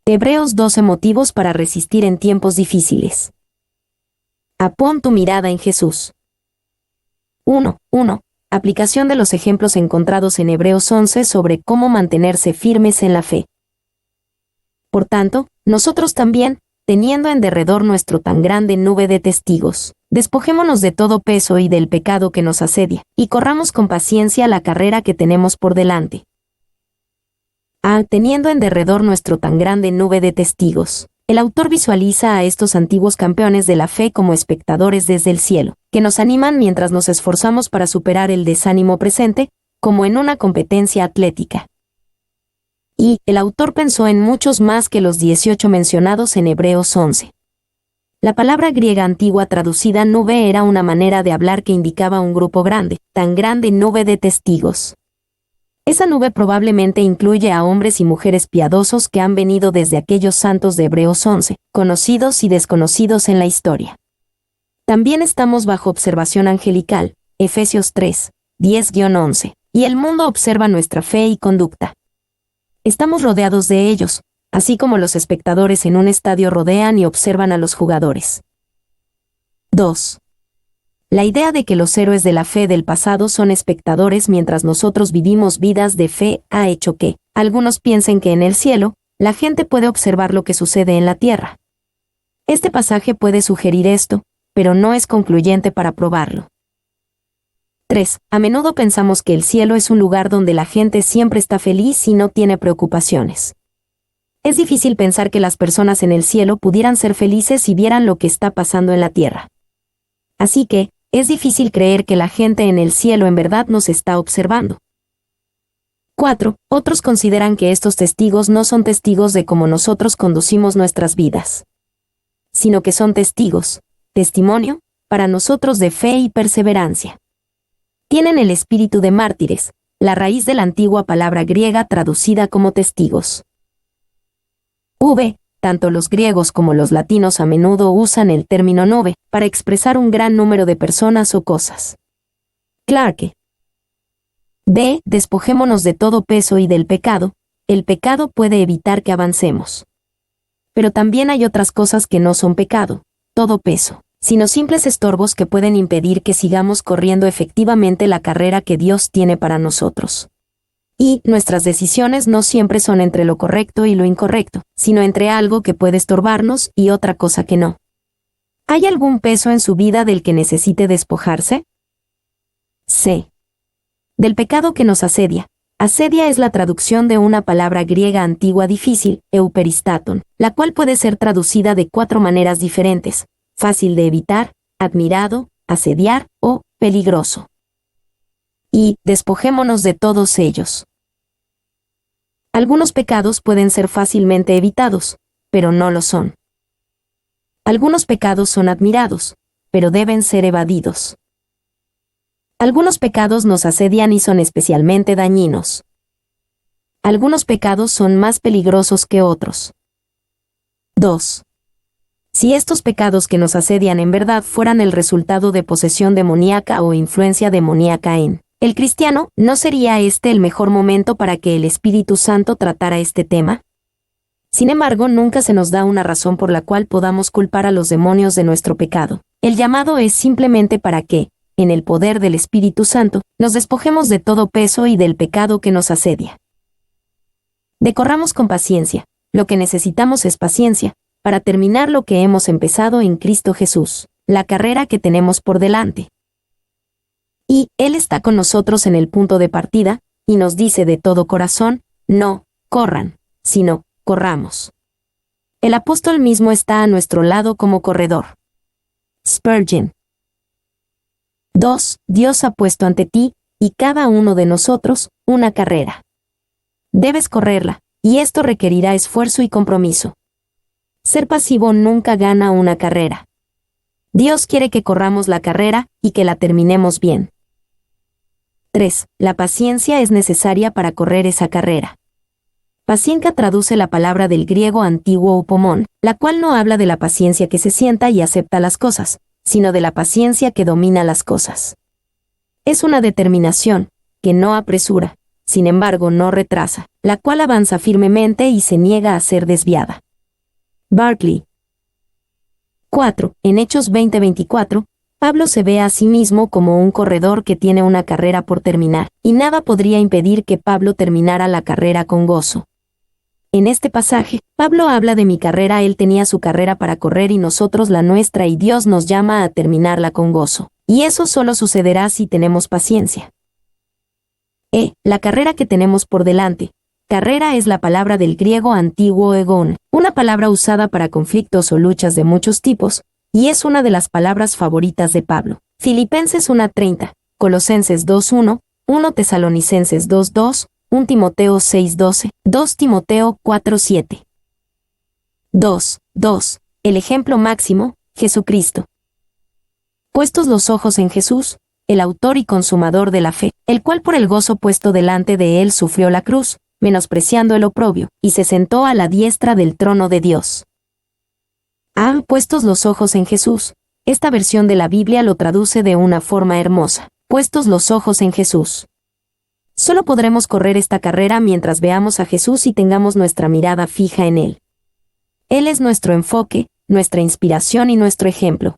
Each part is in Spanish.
Hebreos 12 motivos para resistir en tiempos difíciles. Pon tu mirada en Jesús. 1. Aplicación de los ejemplos encontrados en Hebreos 11 sobre cómo mantenerse firmes en la fe. Por tanto, nosotros también, teniendo en derredor nuestro tan grande nube de testigos, despojémonos de todo peso y del pecado que nos asedia, y corramos con paciencia la carrera que tenemos por delante. Teniendo en derredor nuestro tan grande nube de testigos. El autor visualiza a estos antiguos campeones de la fe como espectadores desde el cielo, que nos animan mientras nos esforzamos para superar el desánimo presente, como en una competencia atlética. Y el autor pensó en muchos más que los 18 mencionados en Hebreos 11. La palabra griega antigua traducida nube era una manera de hablar que indicaba un grupo grande, tan grande nube de testigos. Esa nube probablemente incluye a hombres y mujeres piadosos que han venido desde aquellos santos de Hebreos 11, conocidos y desconocidos en la historia. También estamos bajo observación angelical, Efesios 3, 10-11, y el mundo observa nuestra fe y conducta. Estamos rodeados de ellos, así como los espectadores en un estadio rodean y observan a los jugadores. 2. La idea de que los héroes de la fe del pasado son espectadores mientras nosotros vivimos vidas de fe ha hecho que algunos piensen que en el cielo, la gente puede observar lo que sucede en la tierra. Este pasaje puede sugerir esto, pero no es concluyente para probarlo. 3. A menudo pensamos que el cielo es un lugar donde la gente siempre está feliz y no tiene preocupaciones. Es difícil pensar que las personas en el cielo pudieran ser felices si vieran lo que está pasando en la tierra. Así que, es difícil creer que la gente en el cielo en verdad nos está observando. 4. Otros consideran que estos testigos no son testigos de cómo nosotros conducimos nuestras vidas, sino que son testigos, testimonio, para nosotros de fe y perseverancia. Tienen el espíritu de mártires, la raíz de la antigua palabra griega traducida como testigos. Tanto los griegos como los latinos a menudo usan el término nube para expresar un gran número de personas o cosas. Clarke. Despojémonos de todo peso y del pecado. El pecado puede evitar que avancemos. Pero también hay otras cosas que no son pecado, todo peso, sino simples estorbos que pueden impedir que sigamos corriendo efectivamente la carrera que Dios tiene para nosotros. Y nuestras decisiones no siempre son entre lo correcto y lo incorrecto, sino entre algo que puede estorbarnos y otra cosa que no. ¿Hay algún peso en su vida del que necesite despojarse? C. Del pecado que nos asedia. Asedia es la traducción de una palabra griega antigua difícil, euperistaton, la cual puede ser traducida de 4 maneras diferentes: fácil de evitar, admirado, asediar o peligroso. Y despojémonos de todos ellos. Algunos pecados pueden ser fácilmente evitados, pero no lo son. Algunos pecados son admirados, pero deben ser evadidos. Algunos pecados nos asedian y son especialmente dañinos. Algunos pecados son más peligrosos que otros. 2. Si estos pecados que nos asedian en verdad fueran el resultado de posesión demoníaca o influencia demoníaca en el cristiano, ¿no sería este el mejor momento para que el Espíritu Santo tratara este tema? Sin embargo, nunca se nos da una razón por la cual podamos culpar a los demonios de nuestro pecado. El llamado es simplemente para que, en el poder del Espíritu Santo, nos despojemos de todo peso y del pecado que nos asedia. Decorramos con paciencia. Lo que necesitamos es paciencia, para terminar lo que hemos empezado en Cristo Jesús, la carrera que tenemos por delante. Y Él está con nosotros en el punto de partida, y nos dice de todo corazón, no corran, sino corramos. El apóstol mismo está a nuestro lado como corredor. Spurgeon. 2. Dios ha puesto ante ti, y cada uno de nosotros, una carrera. Debes correrla, y esto requerirá esfuerzo y compromiso. Ser pasivo nunca gana una carrera. Dios quiere que corramos la carrera, y que la terminemos bien. 3. La paciencia es necesaria para correr esa carrera. Paciencia traduce la palabra del griego antiguo upomón, la cual no habla de la paciencia que se sienta y acepta las cosas, sino de la paciencia que domina las cosas. Es una determinación, que no apresura, sin embargo no retrasa, la cual avanza firmemente y se niega a ser desviada. Barclay. 4. En Hechos 20:24, Pablo se ve a sí mismo como un corredor que tiene una carrera por terminar, y nada podría impedir que Pablo terminara la carrera con gozo. En este pasaje, Pablo habla de mi carrera, él tenía su carrera para correr y nosotros la nuestra, y Dios nos llama a terminarla con gozo. Y eso solo sucederá si tenemos paciencia. La carrera que tenemos por delante. Carrera es la palabra del griego antiguo egon, una palabra usada para conflictos o luchas de muchos tipos, y es una de las palabras favoritas de Pablo. Filipenses 1:30, Colosenses 2:1, 1 Tesalonicenses 2:2, 1 Timoteo 6:12, 2 Timoteo 4:7. 2. El ejemplo máximo, Jesucristo. Puestos los ojos en Jesús, el autor y consumador de la fe, el cual por el gozo puesto delante de él sufrió la cruz, menospreciando el oprobio, y se sentó a la diestra del trono de Dios. Puestos los ojos en Jesús. Esta versión de la Biblia lo traduce de una forma hermosa. Puestos los ojos en Jesús. Solo podremos correr esta carrera mientras veamos a Jesús y tengamos nuestra mirada fija en Él. Él es nuestro enfoque, nuestra inspiración y nuestro ejemplo.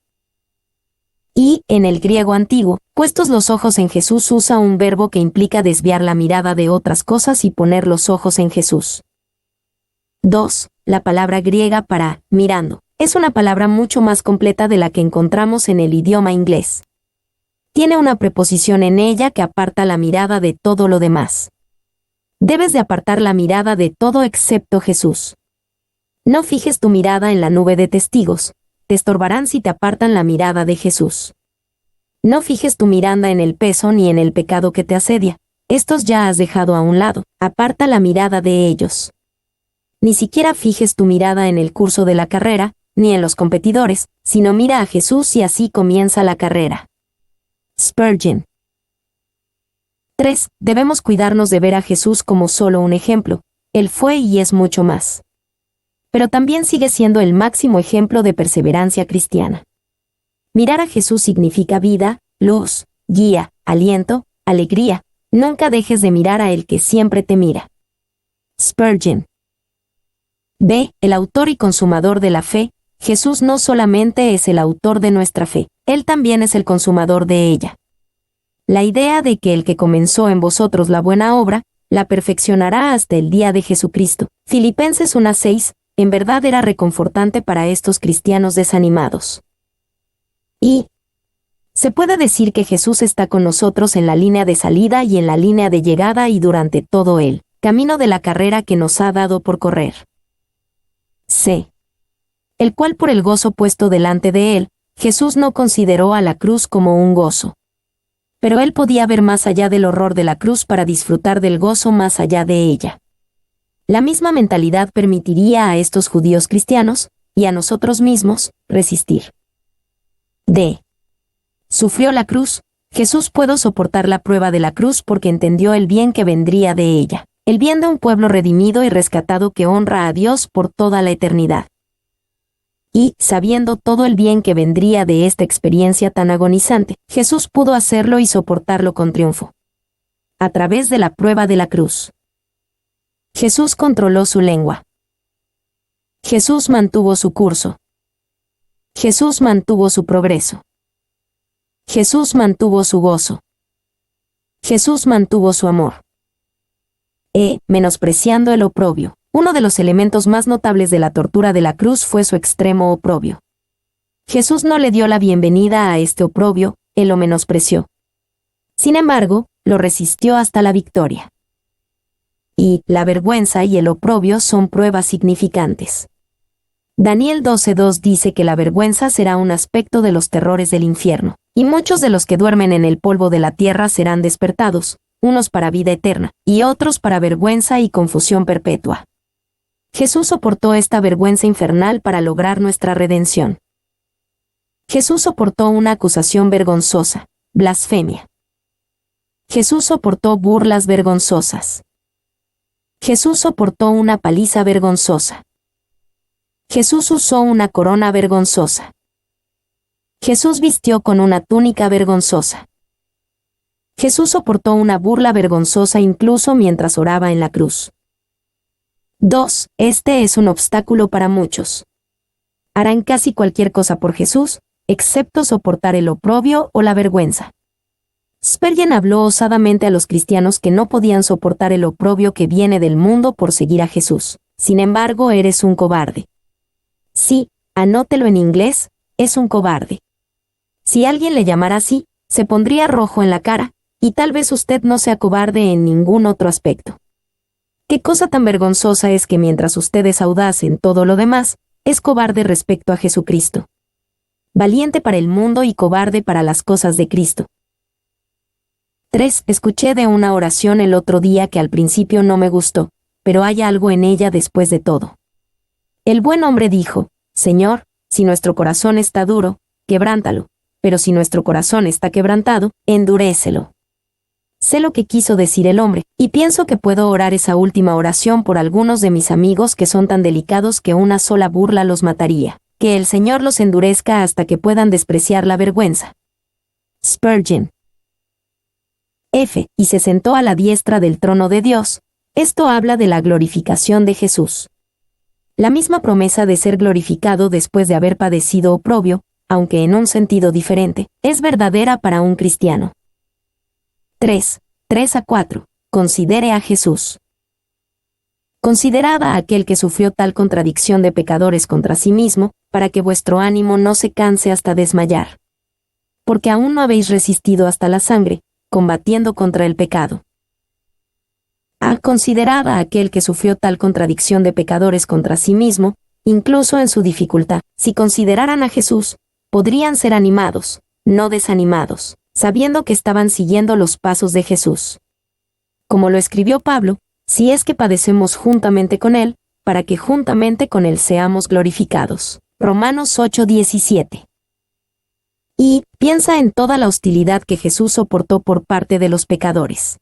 Y, en el griego antiguo, puestos los ojos en Jesús usa un verbo que implica desviar la mirada de otras cosas y poner los ojos en Jesús. 2. La palabra griega para mirando es una palabra mucho más completa de la que encontramos en el idioma inglés. Tiene una preposición en ella que aparta la mirada de todo lo demás. Debes de apartar la mirada de todo excepto Jesús. No fijes tu mirada en la nube de testigos, te estorbarán si te apartan la mirada de Jesús. No fijes tu mirada en el peso ni en el pecado que te asedia, estos ya has dejado a un lado, aparta la mirada de ellos. Ni siquiera fijes tu mirada en el curso de la carrera, ni en los competidores, sino mira a Jesús y así comienza la carrera. Spurgeon. 3. Debemos cuidarnos de ver a Jesús como solo un ejemplo, Él fue y es mucho más. Pero también sigue siendo el máximo ejemplo de perseverancia cristiana. Mirar a Jesús significa vida, luz, guía, aliento, alegría. Nunca dejes de mirar a el que siempre te mira. Spurgeon. El autor y consumador de la fe. Jesús no solamente es el autor de nuestra fe, Él también es el consumador de ella. La idea de que el que comenzó en vosotros la buena obra, la perfeccionará hasta el día de Jesucristo. Filipenses 1:6, en verdad era reconfortante para estos cristianos desanimados. Y se puede decir que Jesús está con nosotros en la línea de salida y en la línea de llegada y durante todo el camino de la carrera que nos ha dado por correr. El cual por el gozo puesto delante de él, Jesús no consideró a la cruz como un gozo. Pero él podía ver más allá del horror de la cruz para disfrutar del gozo más allá de ella. La misma mentalidad permitiría a estos judíos cristianos, y a nosotros mismos, resistir. Sufrió la cruz. Jesús pudo soportar la prueba de la cruz porque entendió el bien que vendría de ella, el bien de un pueblo redimido y rescatado que honra a Dios por toda la eternidad. Y, sabiendo todo el bien que vendría de esta experiencia tan agonizante, Jesús pudo hacerlo y soportarlo con triunfo. A través de la prueba de la cruz. Jesús controló su lengua. Jesús mantuvo su curso. Jesús mantuvo su progreso. Jesús mantuvo su gozo. Jesús mantuvo su amor. Menospreciando el oprobio. Uno de los elementos más notables de la tortura de la cruz fue su extremo oprobio. Jesús no le dio la bienvenida a este oprobio, él lo menospreció. Sin embargo, lo resistió hasta la victoria. Y la vergüenza y el oprobio son pruebas significantes. Daniel 12:2 dice que la vergüenza será un aspecto de los terrores del infierno, y muchos de los que duermen en el polvo de la tierra serán despertados, unos para vida eterna, y otros para vergüenza y confusión perpetua. Jesús soportó esta vergüenza infernal para lograr nuestra redención. Jesús soportó una acusación vergonzosa, blasfemia. Jesús soportó burlas vergonzosas. Jesús soportó una paliza vergonzosa. Jesús usó una corona vergonzosa. Jesús vistió con una túnica vergonzosa. Jesús soportó una burla vergonzosa incluso mientras oraba en la cruz. 2. Este es un obstáculo para muchos. Harán casi cualquier cosa por Jesús, excepto soportar el oprobio o la vergüenza. Spurgeon habló osadamente a los cristianos que no podían soportar el oprobio que viene del mundo por seguir a Jesús. Sin embargo, eres un cobarde. Sí, anótelo en inglés, es un cobarde. Si alguien le llamara así, se pondría rojo en la cara, y tal vez usted no sea cobarde en ningún otro aspecto. Qué cosa tan vergonzosa es que mientras usted es audaz en todo lo demás, es cobarde respecto a Jesucristo. Valiente para el mundo y cobarde para las cosas de Cristo. 3. Escuché de una oración el otro día que al principio no me gustó, pero hay algo en ella después de todo. El buen hombre dijo, Señor, si nuestro corazón está duro, quebrántalo, pero si nuestro corazón está quebrantado, endurécelo. Sé lo que quiso decir el hombre, y pienso que puedo orar esa última oración por algunos de mis amigos que son tan delicados que una sola burla los mataría. Que el Señor los endurezca hasta que puedan despreciar la vergüenza. Spurgeon. F. Y se sentó a la diestra del trono de Dios. Esto habla de la glorificación de Jesús. La misma promesa de ser glorificado después de haber padecido oprobio, aunque en un sentido diferente, es verdadera para un cristiano. 3. 3-4. Considere a Jesús. Considerad a aquel que sufrió tal contradicción de pecadores contra sí mismo, para que vuestro ánimo no se canse hasta desmayar. Porque aún no habéis resistido hasta la sangre, combatiendo contra el pecado. Considerad a aquel que sufrió tal contradicción de pecadores contra sí mismo, incluso en su dificultad. Si consideraran a Jesús, podrían ser animados, no desanimados, sabiendo que estaban siguiendo los pasos de Jesús. Como lo escribió Pablo, si es que padecemos juntamente con Él, para que juntamente con Él seamos glorificados. Romanos 8:17. Y piensa en toda la hostilidad que Jesús soportó por parte de los pecadores.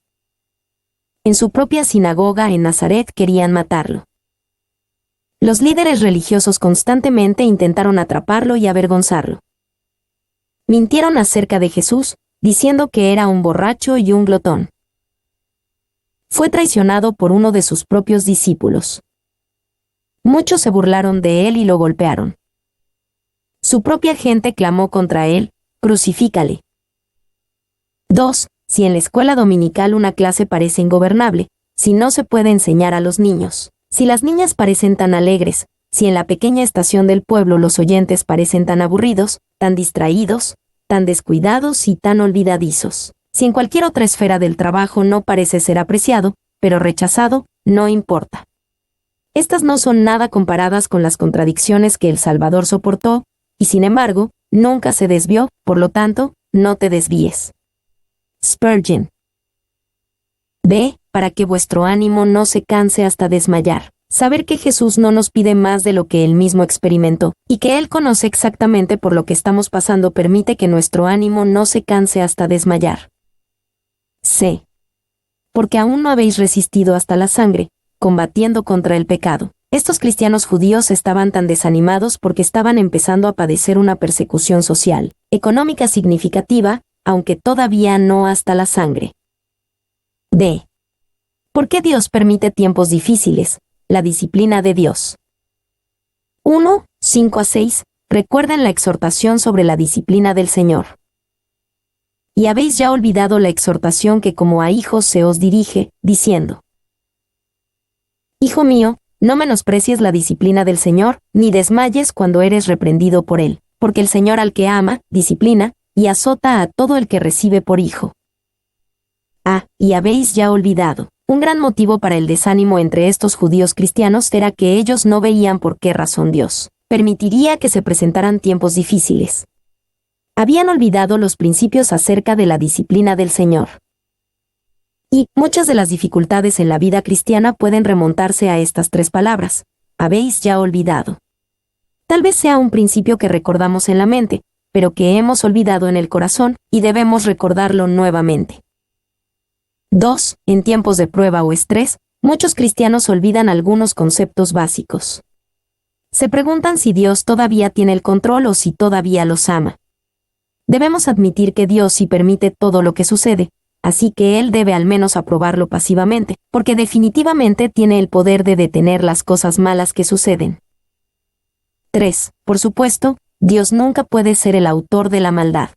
En su propia sinagoga en Nazaret querían matarlo. Los líderes religiosos constantemente intentaron atraparlo y avergonzarlo. Mintieron acerca de Jesús, diciendo que era un borracho y un glotón. Fue traicionado por uno de sus propios discípulos. Muchos se burlaron de él y lo golpearon. Su propia gente clamó contra él, crucifícale. 2. Si en la escuela dominical una clase parece ingobernable, si no se puede enseñar a los niños, si las niñas parecen tan alegres, si en la pequeña estación del pueblo los oyentes parecen tan aburridos, tan distraídos, tan descuidados y tan olvidadizos, si en cualquier otra esfera del trabajo no parece ser apreciado, pero rechazado, no importa. Estas no son nada comparadas con las contradicciones que el Salvador soportó, y sin embargo, nunca se desvió, por lo tanto, no te desvíes. Spurgeon. B. Para que vuestro ánimo no se canse hasta desmayar. Saber que Jesús no nos pide más de lo que Él mismo experimentó, y que Él conoce exactamente por lo que estamos pasando permite que nuestro ánimo no se canse hasta desmayar. C. Porque aún no habéis resistido hasta la sangre, combatiendo contra el pecado. Estos cristianos judíos estaban tan desanimados porque estaban empezando a padecer una persecución social, económica significativa, aunque todavía no hasta la sangre. D. ¿Por qué Dios permite tiempos difíciles? La disciplina de Dios. 1, 5-6. Recuerden la exhortación sobre la disciplina del Señor. Y habéis ya olvidado la exhortación que como a hijos se os dirige, diciendo: Hijo mío, no menosprecies la disciplina del Señor, ni desmayes cuando eres reprendido por Él, porque el Señor al que ama, disciplina, y azota a todo el que recibe por hijo. Y habéis ya olvidado. Un gran motivo para el desánimo entre estos judíos cristianos era que ellos no veían por qué razón Dios permitiría que se presentaran tiempos difíciles. Habían olvidado los principios acerca de la disciplina del Señor. Y muchas de las dificultades en la vida cristiana pueden remontarse a estas tres palabras: habéis ya olvidado. Tal vez sea un principio que recordamos en la mente, pero que hemos olvidado en el corazón, y debemos recordarlo nuevamente. 2. En tiempos de prueba o estrés, muchos cristianos olvidan algunos conceptos básicos. Se preguntan si Dios todavía tiene el control o si todavía los ama. Debemos admitir que Dios sí permite todo lo que sucede, así que él debe al menos aprobarlo pasivamente, porque definitivamente tiene el poder de detener las cosas malas que suceden. 3. Por supuesto, Dios nunca puede ser el autor de la maldad.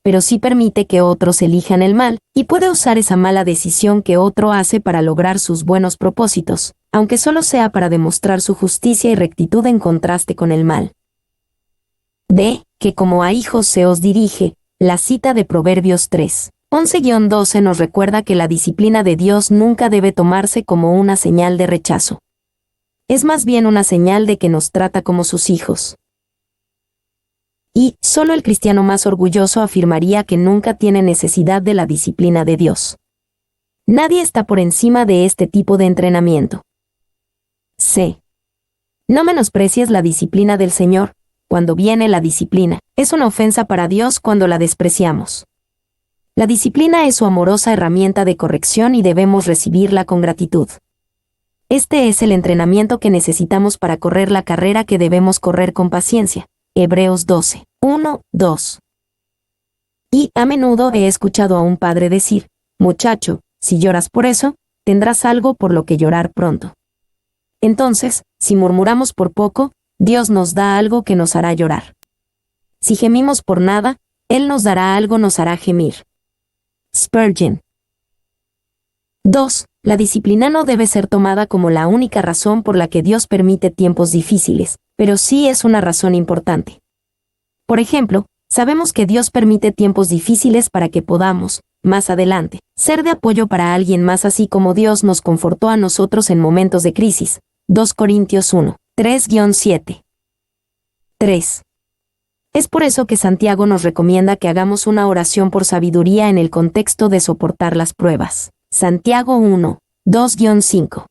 Pero sí permite que otros elijan el mal, y puede usar esa mala decisión que otro hace para lograr sus buenos propósitos, aunque solo sea para demostrar su justicia y rectitud en contraste con el mal. D. Que como a hijos se os dirige, la cita de Proverbios 3. 11-12 nos recuerda que la disciplina de Dios nunca debe tomarse como una señal de rechazo. Es más bien una señal de que nos trata como sus hijos. Y solo el cristiano más orgulloso afirmaría que nunca tiene necesidad de la disciplina de Dios. Nadie está por encima de este tipo de entrenamiento. C. No menosprecies la disciplina del Señor. Cuando viene la disciplina, es una ofensa para Dios cuando la despreciamos. La disciplina es su amorosa herramienta de corrección y debemos recibirla con gratitud. Este es el entrenamiento que necesitamos para correr la carrera que debemos correr con paciencia. Hebreos 12, 1, 2. Y a menudo he escuchado a un padre decir, muchacho, si lloras por eso, tendrás algo por lo que llorar pronto. Entonces, si murmuramos por poco, Dios nos da algo que nos hará llorar. Si gemimos por nada, Él nos dará algo, nos hará gemir. Spurgeon. 2. La disciplina no debe ser tomada como la única razón por la que Dios permite tiempos difíciles, pero sí es una razón importante. Por ejemplo, sabemos que Dios permite tiempos difíciles para que podamos, más adelante, ser de apoyo para alguien más, así como Dios nos confortó a nosotros en momentos de crisis. 2 Corintios 1, 3-7. 3. Es por eso que Santiago nos recomienda que hagamos una oración por sabiduría en el contexto de soportar las pruebas. Santiago 1, 2-5.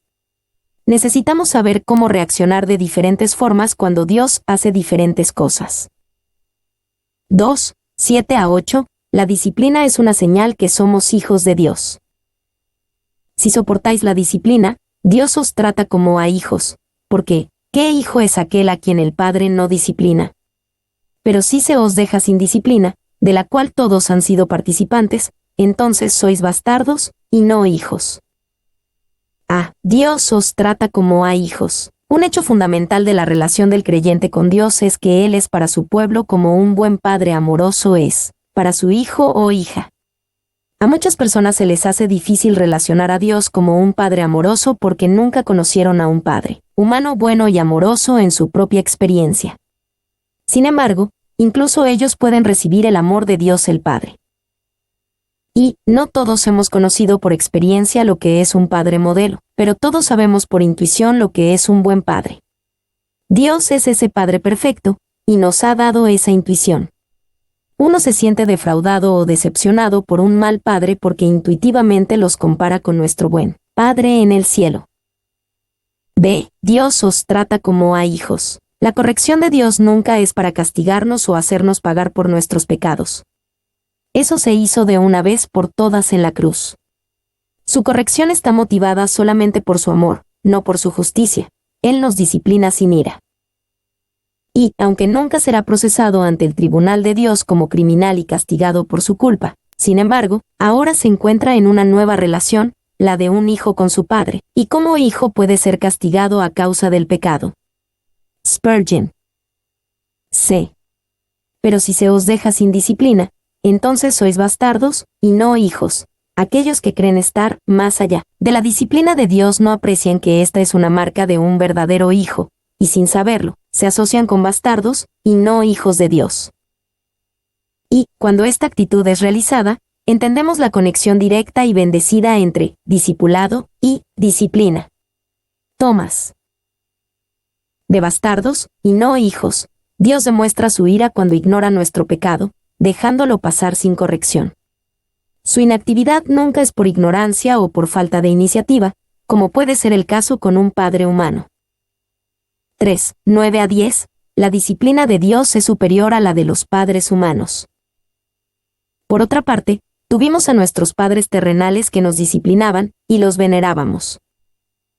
Necesitamos saber cómo reaccionar de diferentes formas cuando Dios hace diferentes cosas. 2, 7-8. La disciplina es una señal que somos hijos de Dios. Si soportáis la disciplina, Dios os trata como a hijos, porque, ¿qué hijo es aquel a quien el Padre no disciplina? Pero si se os deja sin disciplina, de la cual todos han sido participantes, entonces sois bastardos, y no hijos. Dios os trata como a hijos. Un hecho fundamental de la relación del creyente con Dios es que Él es para su pueblo como un buen padre amoroso es para su hijo o hija. A muchas personas se les hace difícil relacionar a Dios como un padre amoroso porque nunca conocieron a un padre humano bueno y amoroso en su propia experiencia. Sin embargo, incluso ellos pueden recibir el amor de Dios el Padre. Y no todos hemos conocido por experiencia lo que es un padre modelo, pero todos sabemos por intuición lo que es un buen padre. Dios es ese Padre perfecto, y nos ha dado esa intuición. Uno se siente defraudado o decepcionado por un mal padre porque intuitivamente los compara con nuestro buen Padre en el cielo. B. Dios os trata como a hijos. La corrección de Dios nunca es para castigarnos o hacernos pagar por nuestros pecados. Eso se hizo de una vez por todas en la cruz. Su corrección está motivada solamente por su amor, no por su justicia. Él nos disciplina sin ira. Y, aunque nunca será procesado ante el tribunal de Dios como criminal y castigado por su culpa, sin embargo, ahora se encuentra en una nueva relación, la de un hijo con su padre, y como hijo puede ser castigado a causa del pecado. Spurgeon. C. Pero si se os deja sin disciplina, entonces sois bastardos, y no hijos. Aquellos que creen estar más allá de la disciplina de Dios no aprecian que esta es una marca de un verdadero hijo, y sin saberlo, se asocian con bastardos, y no hijos de Dios. Y, cuando esta actitud es realizada, entendemos la conexión directa y bendecida entre discipulado y disciplina. Tomás. De bastardos, y no hijos, Dios demuestra su ira cuando ignora nuestro pecado, dejándolo pasar sin corrección. Su inactividad nunca es por ignorancia o por falta de iniciativa, como puede ser el caso con un padre humano. 3, 9-10. La disciplina de Dios es superior a la de los padres humanos. Por otra parte, tuvimos a nuestros padres terrenales que nos disciplinaban, y los venerábamos.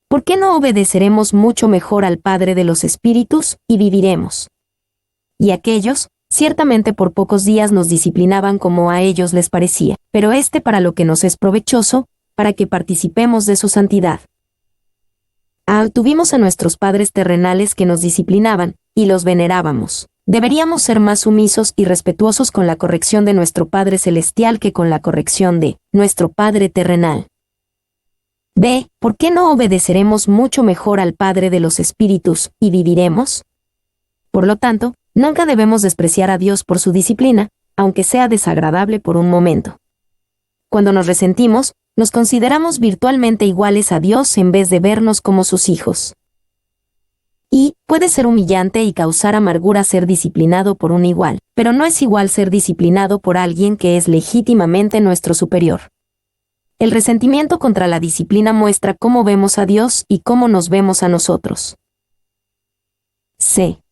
¿Por qué no obedeceremos mucho mejor al Padre de los Espíritus, y viviremos? Y aquellos, Ciertamente por pocos días nos disciplinaban como a ellos les parecía, pero para lo que nos es provechoso, para que participemos de su santidad. Tuvimos a nuestros padres terrenales que nos disciplinaban, y los venerábamos. Deberíamos ser más sumisos y respetuosos con la corrección de nuestro Padre Celestial que con la corrección de nuestro Padre terrenal. B. ¿Por qué no obedeceremos mucho mejor al Padre de los Espíritus, y viviremos? Por lo tanto, nunca debemos despreciar a Dios por su disciplina, aunque sea desagradable por un momento. Cuando nos resentimos, nos consideramos virtualmente iguales a Dios en vez de vernos como sus hijos. Y puede ser humillante y causar amargura ser disciplinado por un igual, pero no es igual ser disciplinado por alguien que es legítimamente nuestro superior. El resentimiento contra la disciplina muestra cómo vemos a Dios y cómo nos vemos a nosotros. C.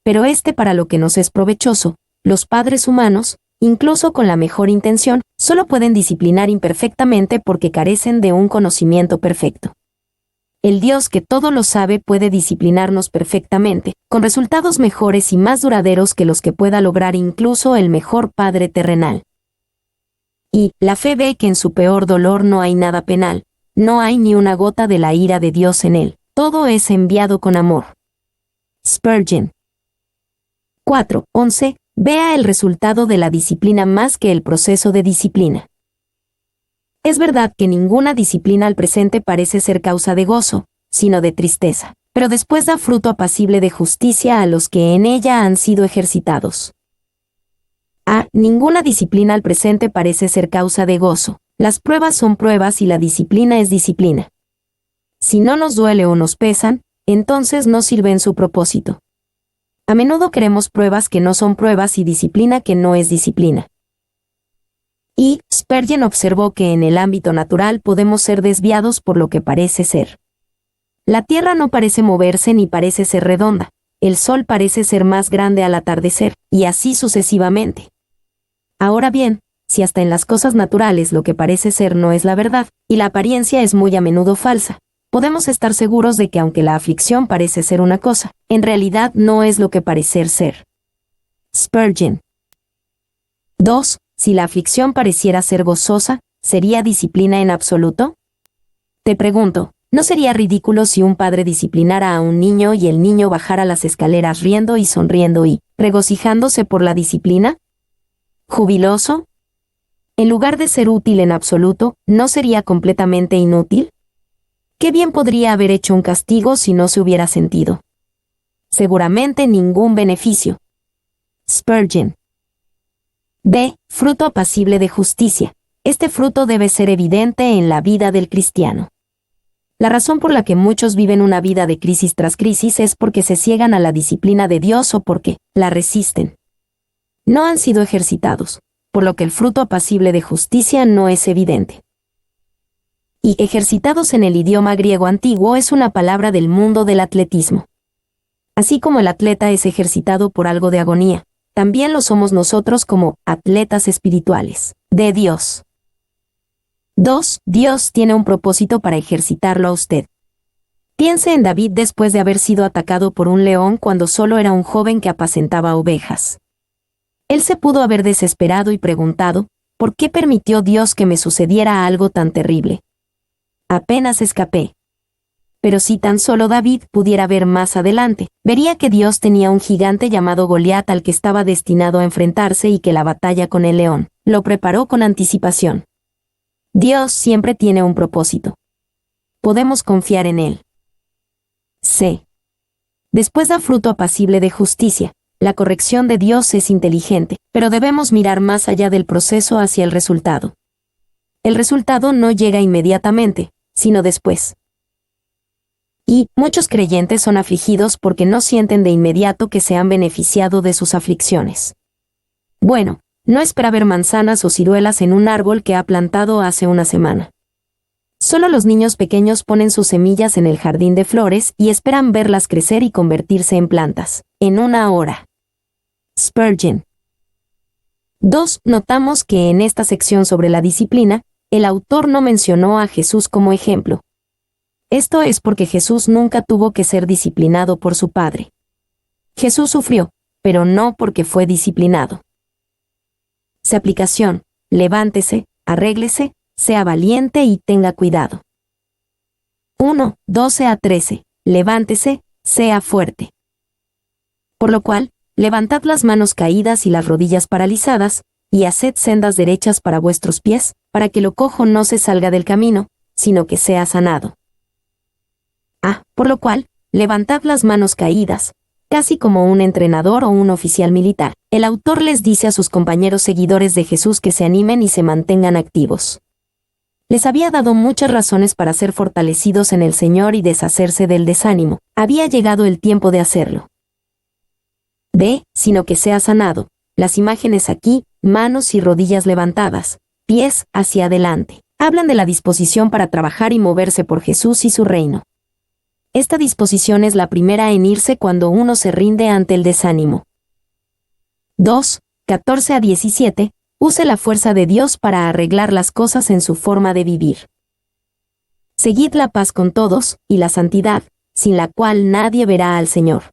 Pero para lo que nos es provechoso, los padres humanos, incluso con la mejor intención, solo pueden disciplinar imperfectamente porque carecen de un conocimiento perfecto. El Dios que todo lo sabe puede disciplinarnos perfectamente, con resultados mejores y más duraderos que los que pueda lograr incluso el mejor Padre terrenal. Y la fe ve que en su peor dolor no hay nada penal, no hay ni una gota de la ira de Dios en él, todo es enviado con amor. Spurgeon. 4:11. Vea el resultado de la disciplina más que el proceso de disciplina. Es verdad que ninguna disciplina al presente parece ser causa de gozo, sino de tristeza, pero después da fruto apacible de justicia a los que en ella han sido ejercitados. Ninguna disciplina al presente parece ser causa de gozo. Las pruebas son pruebas y la disciplina es disciplina. Si no nos duele o nos pesan, entonces no sirven su propósito. A menudo queremos pruebas que no son pruebas y disciplina que no es disciplina. Y Spurgeon observó que en el ámbito natural podemos ser desviados por lo que parece ser. La tierra no parece moverse ni parece ser redonda, el sol parece ser más grande al atardecer, y así sucesivamente. Ahora bien, si hasta en las cosas naturales lo que parece ser no es la verdad, y la apariencia es muy a menudo falsa, podemos estar seguros de que aunque la aflicción parece ser una cosa, en realidad no es lo que parece ser. Spurgeon. 2. Si la aflicción pareciera ser gozosa, ¿sería disciplina en absoluto? Te pregunto, ¿no sería ridículo si un padre disciplinara a un niño y el niño bajara las escaleras riendo y sonriendo y regocijándose por la disciplina? ¿Jubiloso? En lugar de ser útil en absoluto, ¿no sería completamente inútil? ¿Qué bien podría haber hecho un castigo si no se hubiera sentido? Seguramente ningún beneficio. Spurgeon. B. Fruto apacible de justicia. Este fruto debe ser evidente en la vida del cristiano. La razón por la que muchos viven una vida de crisis tras crisis es porque se ciegan a la disciplina de Dios o porque la resisten. No han sido ejercitados, por lo que el fruto apacible de justicia no es evidente. Y ejercitados en el idioma griego antiguo es una palabra del mundo del atletismo. Así como el atleta es ejercitado por algo de agonía, también lo somos nosotros como atletas espirituales, de Dios. 2. Dios tiene un propósito para ejercitarlo a usted. Piense en David después de haber sido atacado por un león cuando solo era un joven que apacentaba ovejas. Él se pudo haber desesperado y preguntado, ¿por qué permitió Dios que me sucediera algo tan terrible? Apenas escapé. Pero si tan solo David pudiera ver más adelante, vería que Dios tenía un gigante llamado Goliat al que estaba destinado a enfrentarse y que la batalla con el león lo preparó con anticipación. Dios siempre tiene un propósito. Podemos confiar en él. C. Después da fruto apacible de justicia. La corrección de Dios es inteligente, pero debemos mirar más allá del proceso hacia el resultado. El resultado no llega inmediatamente, sino después. Y muchos creyentes son afligidos porque no sienten de inmediato que se han beneficiado de sus aflicciones. Bueno, no espera ver manzanas o ciruelas en un árbol que ha plantado hace una semana. Solo los niños pequeños ponen sus semillas en el jardín de flores y esperan verlas crecer y convertirse en plantas, en una hora. Spurgeon. 2. Notamos que en esta sección sobre la disciplina, el autor no mencionó a Jesús como ejemplo. Esto es porque Jesús nunca tuvo que ser disciplinado por su Padre. Jesús sufrió, pero no porque fue disciplinado. Su aplicación: levántese, arréglese, sea valiente y tenga cuidado. 1, 12 a 13. Levántese, sea fuerte. Por lo cual, levantad las manos caídas y las rodillas paralizadas, y haced sendas derechas para vuestros pies, para que lo cojo no se salga del camino, sino que sea sanado. Por lo cual, levantad las manos caídas, casi como un entrenador o un oficial militar. El autor les dice a sus compañeros seguidores de Jesús que se animen y se mantengan activos. Les había dado muchas razones para ser fortalecidos en el Señor y deshacerse del desánimo. Había llegado el tiempo de hacerlo. B, sino que sea sanado. Las imágenes aquí: manos y rodillas levantadas, pies hacia adelante, hablan de la disposición para trabajar y moverse por Jesús y su reino. Esta disposición es la primera en irse cuando uno se rinde ante el desánimo. 2, 14 a 17. Use la fuerza de Dios para arreglar las cosas en su forma de vivir. Seguid la paz con todos, y la santidad, sin la cual nadie verá al Señor.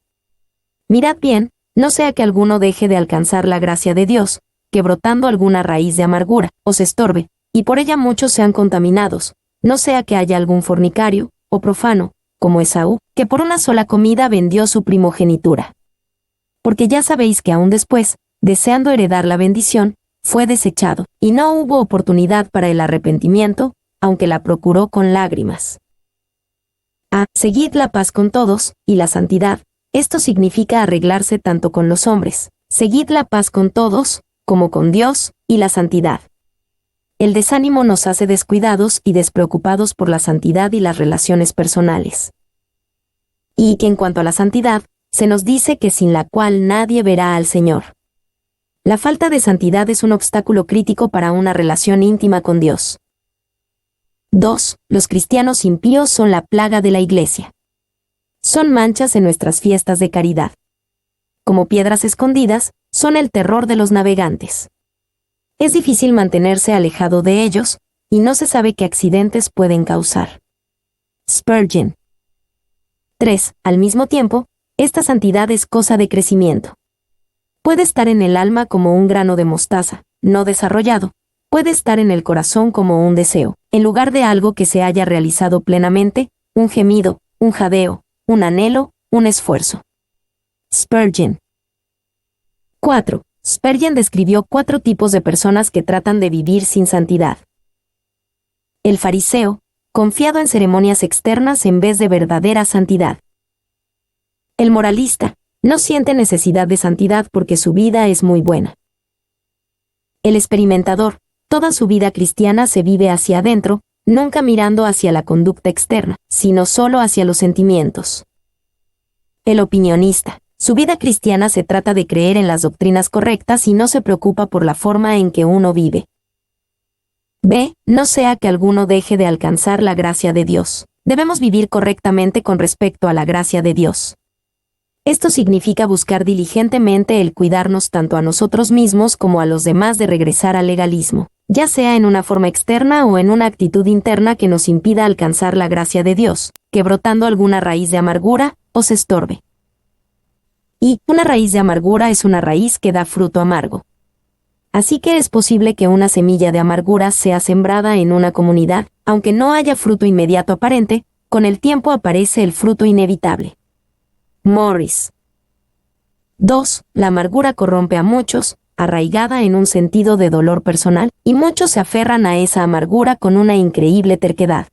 Mirad bien, no sea que alguno deje de alcanzar la gracia de Dios, que brotando alguna raíz de amargura, os estorbe, y por ella muchos sean contaminados, no sea que haya algún fornicario, o profano, como Esaú, que por una sola comida vendió su primogenitura. Porque ya sabéis que aún después, deseando heredar la bendición, fue desechado, y no hubo oportunidad para el arrepentimiento, aunque la procuró con lágrimas. Seguid la paz con todos, y la santidad. Esto significa arreglarse tanto con los hombres. Seguid la paz con todos, como con Dios, y la santidad. El desánimo nos hace descuidados y despreocupados por la santidad y las relaciones personales. Y que en cuanto a la santidad, se nos dice que sin la cual nadie verá al Señor. La falta de santidad es un obstáculo crítico para una relación íntima con Dios. 2. Los cristianos impíos son la plaga de la Iglesia. Son manchas en nuestras fiestas de caridad. Como piedras escondidas, son el terror de los navegantes. Es difícil mantenerse alejado de ellos, y no se sabe qué accidentes pueden causar. Spurgeon. 3. Al mismo tiempo, esta santidad es cosa de crecimiento. Puede estar en el alma como un grano de mostaza, no desarrollado. Puede estar en el corazón como un deseo, en lugar de algo que se haya realizado plenamente, un gemido, un jadeo, un anhelo, un esfuerzo. Spurgeon. 4. Spurgeon describió 4 tipos de personas que tratan de vivir sin santidad. El fariseo, confiado en ceremonias externas en vez de verdadera santidad. El moralista, no siente necesidad de santidad porque su vida es muy buena. El experimentador, toda su vida cristiana se vive hacia adentro, nunca mirando hacia la conducta externa, sino solo hacia los sentimientos. El opinionista, su vida cristiana se trata de creer en las doctrinas correctas y no se preocupa por la forma en que uno vive. B. No sea que alguno deje de alcanzar la gracia de Dios. Debemos vivir correctamente con respecto a la gracia de Dios. Esto significa buscar diligentemente el cuidarnos tanto a nosotros mismos como a los demás de regresar al legalismo, ya sea en una forma externa o en una actitud interna que nos impida alcanzar la gracia de Dios, que brotando alguna raíz de amargura, os estorbe. Y una raíz de amargura es una raíz que da fruto amargo. Así que es posible que una semilla de amargura sea sembrada en una comunidad, aunque no haya fruto inmediato aparente, con el tiempo aparece el fruto inevitable. Morris. 2. La amargura corrompe a muchos, arraigada en un sentido de dolor personal, y muchos se aferran a esa amargura con una increíble terquedad.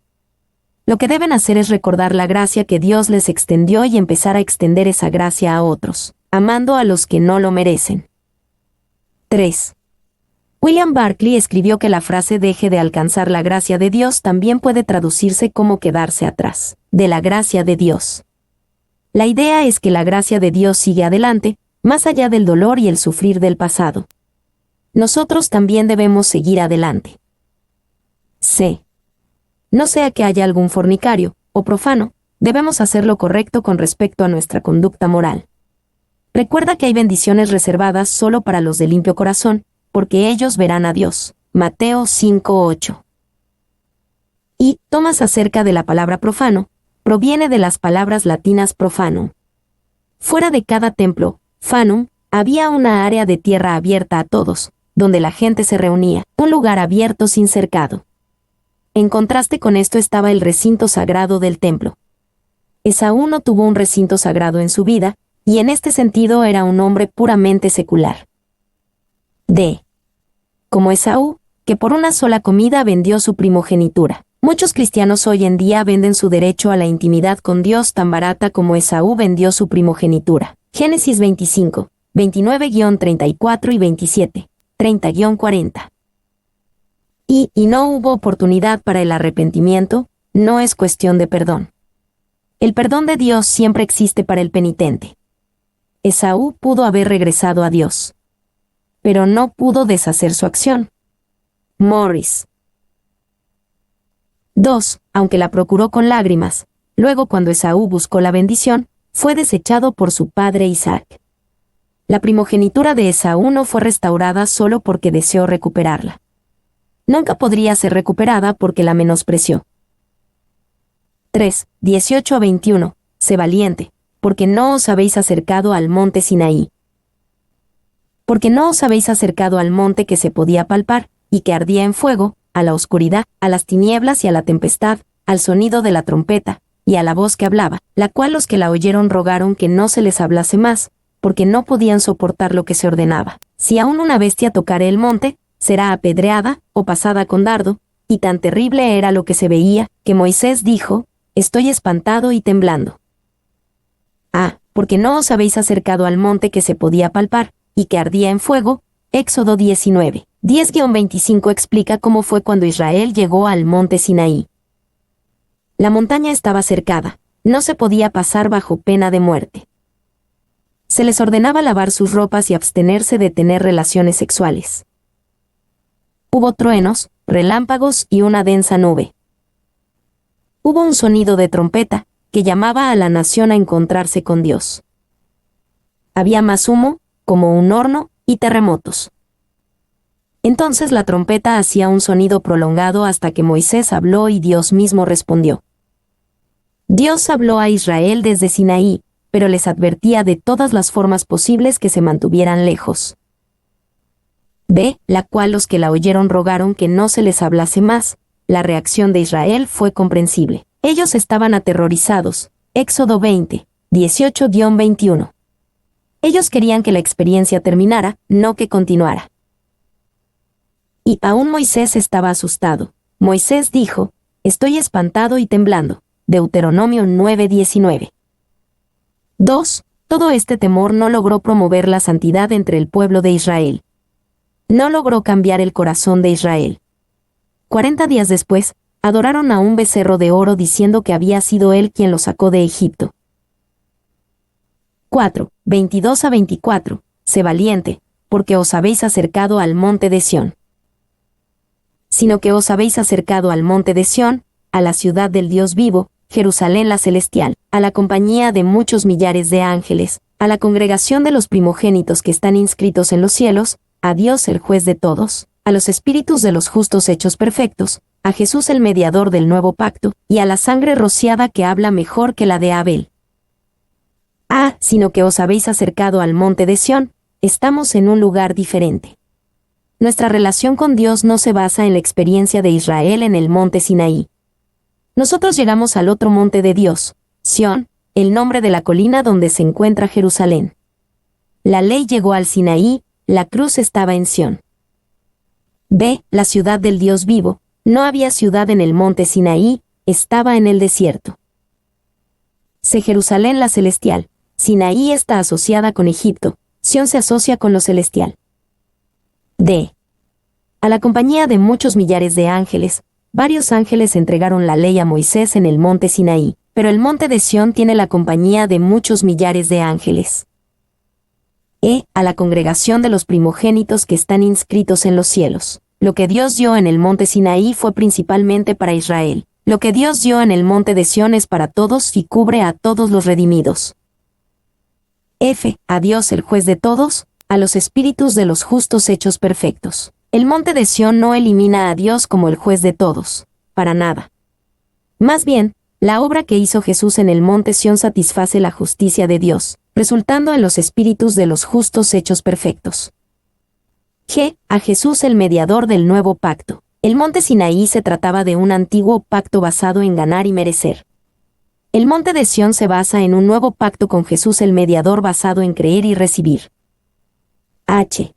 Lo que deben hacer es recordar la gracia que Dios les extendió y empezar a extender esa gracia a otros, amando a los que no lo merecen. 3. William Barclay escribió que la frase "deje de alcanzar la gracia de Dios" también puede traducirse como quedarse atrás de la gracia de Dios. La idea es que la gracia de Dios sigue adelante, más allá del dolor y el sufrir del pasado. Nosotros también debemos seguir adelante. C. No sea que haya algún fornicario, o profano, debemos hacer lo correcto con respecto a nuestra conducta moral. Recuerda que hay bendiciones reservadas solo para los de limpio corazón, porque ellos verán a Dios. Mateo 5:8. Y, tomas acerca de la palabra profano, proviene de las palabras latinas profanum. Fuera de cada templo, fanum, Había una área de tierra abierta a todos, donde la gente se reunía, un lugar abierto sin cercado. En contraste con esto estaba el recinto sagrado del templo. Esaú no tuvo un recinto sagrado en su vida, y en este sentido era un hombre puramente secular. D. Como Esaú, que por una sola comida vendió su primogenitura. Muchos cristianos hoy en día venden su derecho a la intimidad con Dios tan barata como Esaú vendió su primogenitura. Génesis 25, 29-34 y 27, 30-40. Y no hubo oportunidad para el arrepentimiento, no es cuestión de perdón. El perdón de Dios siempre existe para el penitente. Esaú pudo haber regresado a Dios, pero no pudo deshacer su acción. Morris. 2. Aunque la procuró con lágrimas, luego cuando Esaú buscó la bendición, fue desechado por su padre Isaac. La primogenitura de Esaú no fue restaurada solo porque deseó recuperarla. Nunca podría ser recuperada porque la menospreció. 3. 18-21. Sé valiente, porque no os habéis acercado al monte Sinaí. Porque no os habéis acercado al monte que se podía palpar, y que ardía en fuego, a la oscuridad, a las tinieblas y a la tempestad, al sonido de la trompeta, y a la voz que hablaba, la cual los que la oyeron rogaron que no se les hablase más, porque no podían soportar lo que se ordenaba. Si aún una bestia tocare el monte, será apedreada, o pasada con dardo, y tan terrible era lo que se veía, que Moisés dijo, estoy espantado y temblando. Porque no os habéis acercado al monte que se podía palpar, y que ardía en fuego. Éxodo 19, 10-25 explica cómo fue cuando Israel llegó al monte Sinaí. La montaña estaba cercada, no se podía pasar bajo pena de muerte. Se les ordenaba lavar sus ropas y abstenerse de tener relaciones sexuales. Hubo truenos, relámpagos y una densa nube. Hubo un sonido de trompeta, que llamaba a la nación a encontrarse con Dios. Había más humo, como un horno, y terremotos. Entonces la trompeta hacía un sonido prolongado hasta que Moisés habló y Dios mismo respondió. Dios habló a Israel desde Sinaí, pero les advertía de todas las formas posibles que se mantuvieran lejos. B. La cual los que la oyeron rogaron que no se les hablase más. La reacción de Israel fue comprensible. Ellos estaban aterrorizados. Éxodo 20, 18-21. Ellos querían que la experiencia terminara, no que continuara. Y aún Moisés estaba asustado. Moisés dijo, estoy espantado y temblando. Deuteronomio 9:19. 2. Todo este temor no logró promover la santidad entre el pueblo de Israel. No logró cambiar el corazón de Israel. 40 días después, adoraron a un becerro de oro diciendo que había sido él quien lo sacó de Egipto. 4. 22-24. Sé valiente, porque os habéis acercado al monte de Sión. Sino que os habéis acercado al monte de Sión, a la ciudad del Dios vivo, Jerusalén la celestial, a la compañía de muchos millares de ángeles, a la congregación de los primogénitos que están inscritos en los cielos, a Dios el juez de todos, a los espíritus de los justos hechos perfectos, a Jesús el mediador del nuevo pacto, y a la sangre rociada que habla mejor que la de Abel. Sino que os habéis acercado al monte de Sión, estamos en un lugar diferente. Nuestra relación con Dios no se basa en la experiencia de Israel en el monte Sinaí. Nosotros llegamos al otro monte de Dios, Sión, el nombre de la colina donde se encuentra Jerusalén. La ley llegó al Sinaí, la cruz estaba en Sión. B. La ciudad del Dios vivo. No había ciudad en el monte Sinaí, estaba en el desierto. C. Jerusalén la celestial. Sinaí está asociada con Egipto, Sión se asocia con lo celestial. D. A la compañía de muchos millares de ángeles, varios ángeles entregaron la ley a Moisés en el monte Sinaí, pero el monte de Sión tiene la compañía de muchos millares de ángeles. E. A la congregación de los primogénitos que están inscritos en los cielos. Lo que Dios dio en el monte Sinaí fue principalmente para Israel. Lo que Dios dio en el monte de Sión es para todos y cubre a todos los redimidos. F. A Dios el juez de todos, a los espíritus de los justos hechos perfectos. El monte de Sión no elimina a Dios como el juez de todos, para nada. Más bien, La obra que hizo Jesús en el monte Sión satisface la justicia de Dios, resultando en los espíritus de los justos hechos perfectos. G. A Jesús el mediador del nuevo pacto. El monte Sinaí se trataba de un antiguo pacto basado en ganar y merecer. El monte de Sión se basa en un nuevo pacto con Jesús el mediador basado en creer y recibir. H.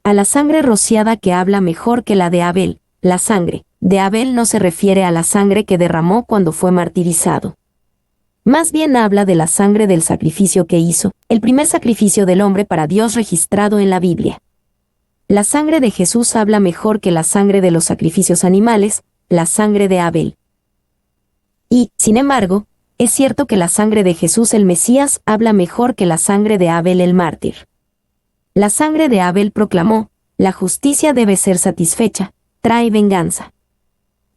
A la sangre rociada que habla mejor que la de Abel. La sangre de Abel no se refiere a la sangre que derramó cuando fue martirizado. Más bien habla de la sangre del sacrificio que hizo, el primer sacrificio del hombre para Dios registrado en la Biblia. La sangre de Jesús habla mejor que la sangre de los sacrificios animales, la sangre de Abel. Y, sin embargo, es cierto que la sangre de Jesús el Mesías habla mejor que la sangre de Abel el mártir. La sangre de Abel proclamó, la justicia debe ser satisfecha, trae venganza.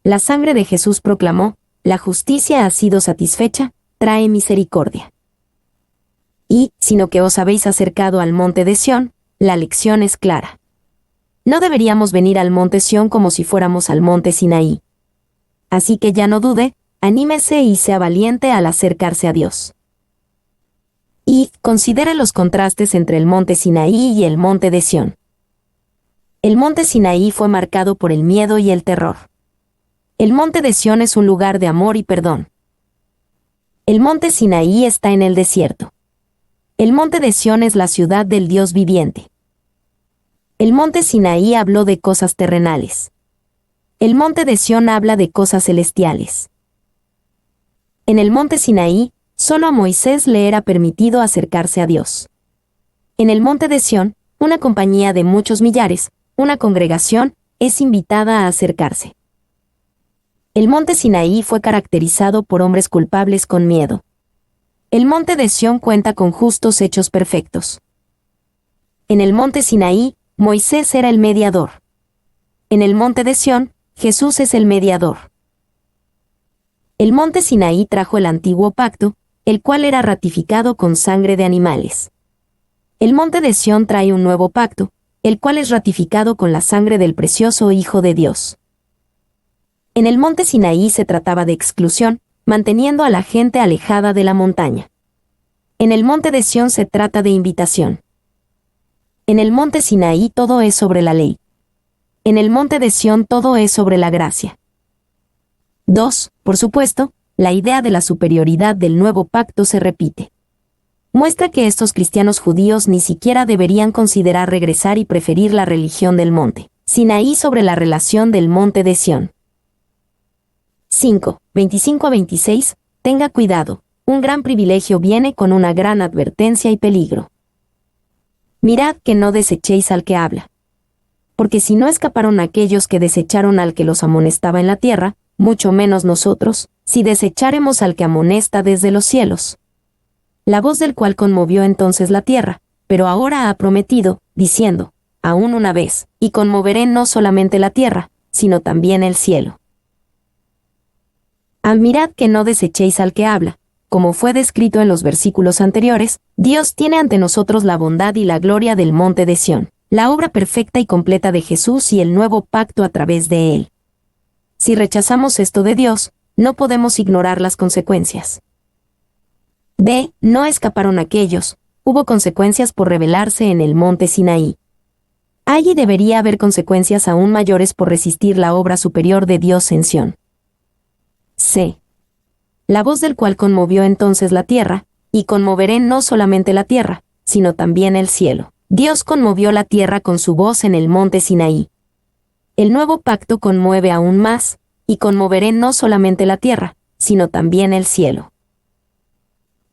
La sangre de Jesús proclamó, la justicia ha sido satisfecha, trae misericordia. Y, sino que os habéis acercado al monte de Sión, la lección es clara. No deberíamos venir al monte Sión como si fuéramos al monte Sinaí. Así que ya no dude, anímese y sea valiente al acercarse a Dios. Y, considere los contrastes entre el monte Sinaí y el monte de Sión. El monte Sinaí fue marcado por el miedo y el terror. El monte de Sión es un lugar de amor y perdón. El monte Sinaí está en el desierto. El monte de Sión es la ciudad del Dios viviente. El monte Sinaí habló de cosas terrenales. El monte de Sión habla de cosas celestiales. En el monte Sinaí, solo a Moisés le era permitido acercarse a Dios. En el monte de Sión, una compañía de muchos millares, una congregación, es invitada a acercarse. El monte Sinaí fue caracterizado por hombres culpables con miedo. El monte de Sión cuenta con justos hechos perfectos. En el monte Sinaí, Moisés era el mediador. En el monte de Sión, Jesús es el mediador. El monte Sinaí trajo el antiguo pacto, el cual era ratificado con sangre de animales. El monte de Sión trae un nuevo pacto, el cual es ratificado con la sangre del precioso Hijo de Dios. En el monte Sinaí se trataba de exclusión, manteniendo a la gente alejada de la montaña. En el monte de Sión se trata de invitación. En el monte Sinaí todo es sobre la ley. En el monte de Sión todo es sobre la gracia. 2. Por supuesto, la idea de la superioridad del nuevo pacto se repite. Muestra que estos cristianos judíos ni siquiera deberían considerar regresar y preferir la religión del monte Sinaí sobre la relación del monte de Sión. 5. 25 a 26. Tenga cuidado, un gran privilegio viene con una gran advertencia y peligro. Mirad que no desechéis al que habla. Porque si no escaparon aquellos que desecharon al que los amonestaba en la tierra, mucho menos nosotros, si desecháremos al que amonesta desde los cielos. La voz del cual conmovió entonces la tierra, pero ahora ha prometido, diciendo, aún una vez, y conmoveré no solamente la tierra, sino también el cielo. Admirad que no desechéis al que habla. Como fue descrito en los versículos anteriores, Dios tiene ante nosotros la bondad y la gloria del monte de Sión, la obra perfecta y completa de Jesús y el nuevo pacto a través de él. Si rechazamos esto de Dios, no podemos ignorar las consecuencias. B. No escaparon aquellos, hubo consecuencias por rebelarse en el monte Sinaí. Hay y debería haber consecuencias aún mayores por resistir la obra superior de Dios en Sión. C. La voz del cual conmovió entonces la tierra, y conmoveré no solamente la tierra, sino también el cielo. Dios conmovió la tierra con su voz en el monte Sinaí. El nuevo pacto conmueve aún más, y conmoveré no solamente la tierra, sino también el cielo.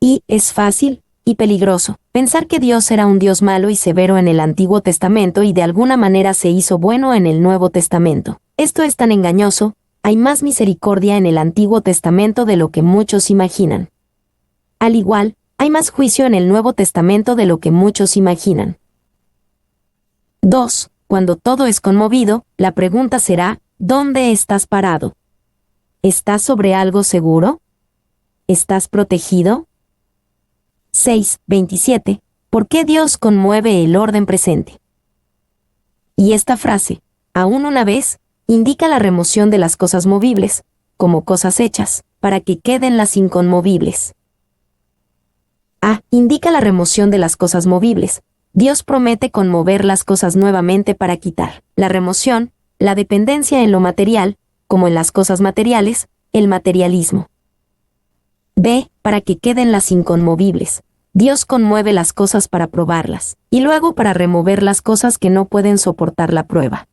Y es fácil, y peligroso, pensar que Dios era un Dios malo y severo en el Antiguo Testamento y de alguna manera se hizo bueno en el Nuevo Testamento. Esto es tan engañoso. Hay más misericordia en el Antiguo Testamento de lo que muchos imaginan. Al igual, hay más juicio en el Nuevo Testamento de lo que muchos imaginan. 2. Cuando todo es conmovido, la pregunta será, ¿dónde estás parado? ¿Estás sobre algo seguro? ¿Estás protegido? 6. 27. ¿Por qué Dios conmueve el orden presente? Y esta frase, aún una vez, indica la remoción de las cosas movibles, como cosas hechas, para que queden las inconmovibles. A. Indica la remoción de las cosas movibles. Dios promete conmover las cosas nuevamente para quitar la remoción, la dependencia en lo material, como en las cosas materiales, el materialismo. B. Para que queden las inconmovibles. Dios conmueve las cosas para probarlas, y luego para remover las cosas que no pueden soportar la prueba.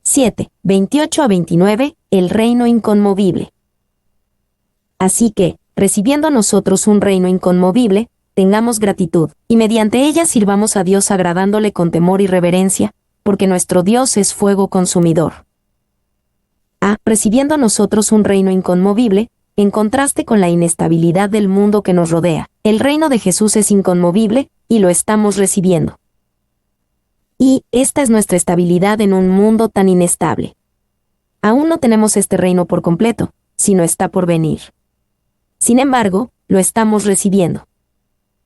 7. 28 a 29. El reino inconmovible. Así que, recibiendo nosotros un reino inconmovible, tengamos gratitud, y mediante ella sirvamos a Dios agradándole con temor y reverencia, porque nuestro Dios es fuego consumidor. A. Recibiendo nosotros un reino inconmovible, en contraste con la inestabilidad del mundo que nos rodea, el reino de Jesús es inconmovible, y lo estamos recibiendo. Y esta es nuestra estabilidad en un mundo tan inestable. Aún no tenemos este reino por completo, sino está por venir. Sin embargo, lo estamos recibiendo.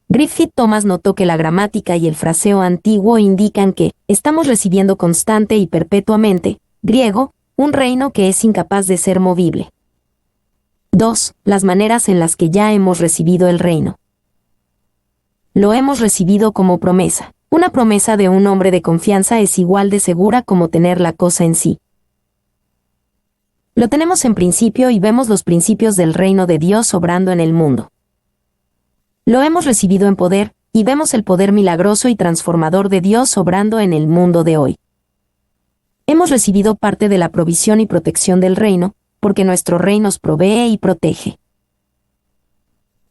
Griffith Thomas notó que la gramática y el fraseo antiguo indican que estamos recibiendo constante y perpetuamente, griego, un reino que es incapaz de ser movible. 2. Las maneras en las que ya hemos recibido el reino. Lo hemos recibido como promesa. Una promesa de un hombre de confianza es igual de segura como tener la cosa en sí. Lo tenemos en principio y vemos los principios del reino de Dios obrando en el mundo. Lo hemos recibido en poder, y vemos el poder milagroso y transformador de Dios obrando en el mundo de hoy. Hemos recibido parte de la provisión y protección del reino, porque nuestro rey nos provee y protege.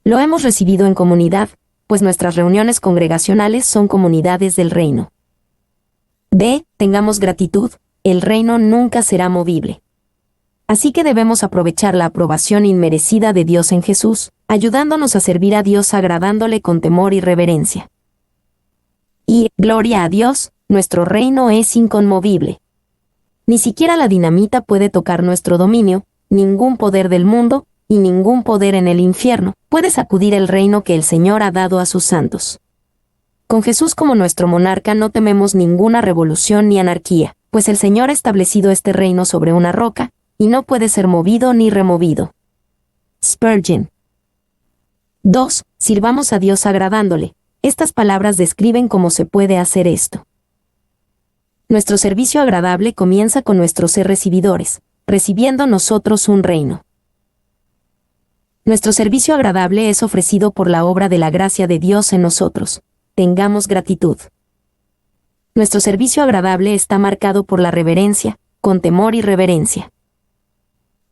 Lo hemos recibido en comunidad, pues nuestras reuniones congregacionales son comunidades del reino. B. Tengamos gratitud, el reino nunca será movible. Así que debemos aprovechar la aprobación inmerecida de Dios en Jesús, ayudándonos a servir a Dios agradándole con temor y reverencia. Y, gloria a Dios, nuestro reino es inconmovible. Ni siquiera la dinamita puede tocar nuestro dominio, ningún poder del mundo, y ningún poder en el infierno puede sacudir el reino que el Señor ha dado a sus santos. Con Jesús como nuestro monarca no tememos ninguna revolución ni anarquía, pues el Señor ha establecido este reino sobre una roca, y no puede ser movido ni removido. Spurgeon. 2. Sirvamos a Dios agradándole. Estas palabras describen cómo se puede hacer esto. Nuestro servicio agradable comienza con nuestro ser recibidores, recibiendo nosotros un reino. Nuestro servicio agradable es ofrecido por la obra de la gracia de Dios en nosotros. Tengamos gratitud. Nuestro servicio agradable está marcado por la reverencia, con temor y reverencia.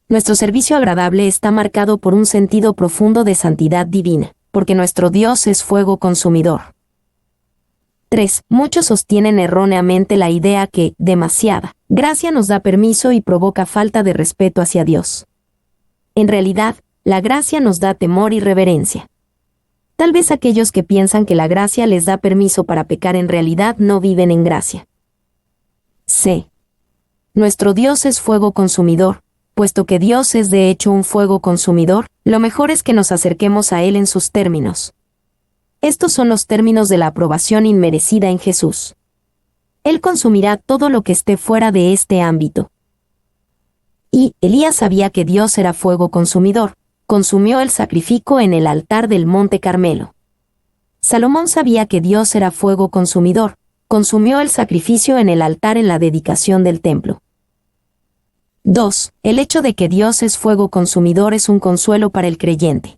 Nuestro servicio agradable está marcado por un sentido profundo de santidad divina, porque nuestro Dios es fuego consumidor. 3. Muchos sostienen erróneamente la idea que, demasiada gracia nos da permiso y provoca falta de respeto hacia Dios. En realidad, la gracia nos da temor y reverencia. Tal vez aquellos que piensan que la gracia les da permiso para pecar en realidad no viven en gracia. C. Nuestro Dios es fuego consumidor. Puesto que Dios es de hecho un fuego consumidor, lo mejor es que nos acerquemos a Él en sus términos. Estos son los términos de la aprobación inmerecida en Jesús. Él consumirá todo lo que esté fuera de este ámbito. Y Elías sabía que Dios era fuego consumidor, consumió el sacrificio en el altar del Monte Carmelo. Salomón sabía que Dios era fuego consumidor, consumió el sacrificio en el altar en la dedicación del templo. 2. El hecho de que Dios es fuego consumidor es un consuelo para el creyente.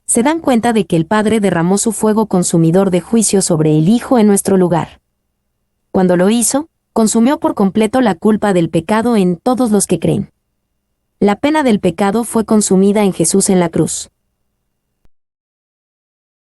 Se dan cuenta de que el Padre derramó su fuego consumidor de juicio sobre el Hijo en nuestro lugar. Cuando lo hizo, consumió por completo la culpa del pecado en todos los que creen. La pena del pecado fue consumida en Jesús en la cruz.